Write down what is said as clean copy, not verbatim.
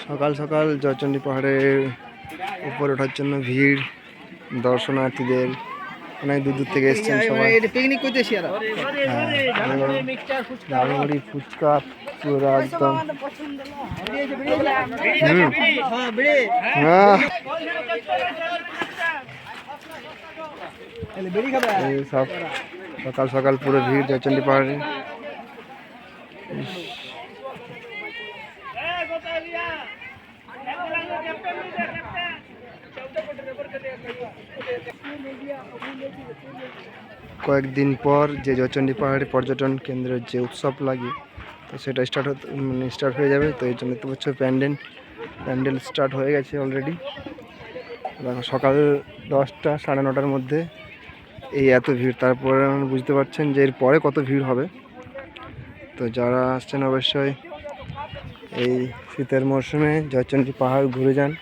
সকাল সকাল জয়চণ্ডী পাহাড়ের উপরে ওঠার জন্য ভিড় দর্শনার্থীদের, অনেক দূর দূর থেকে এসেছেন সবাই। পিকনিক করতেছি আর ঝালমুড়ি ফুচকা পুরো একদম সব সকাল সকাল পুরো ভিড় জয়চণ্ডী পাহাড়ে। কয়েকদিন পর যে জয়চণ্ডী পাহাড়ে পর্যটন কেন্দ্রের যে উৎসব লাগে তো সেটা স্টার্ট হয়ে যাবে। তো এই জন্য তো বছর প্যান্ডেল স্টার্ট হয়ে গেছে অলরেডি। সকাল 10টা 9:30-র মধ্যে এই এত ভিড়, তারপরে বুঝতে পারছেন যে এর পরে কত ভিড় হবে। তো যারা আসছেন অবশ্যই এই শীতের মরশুমে জয়চণ্ডী পাহাড় ঘুরে যান।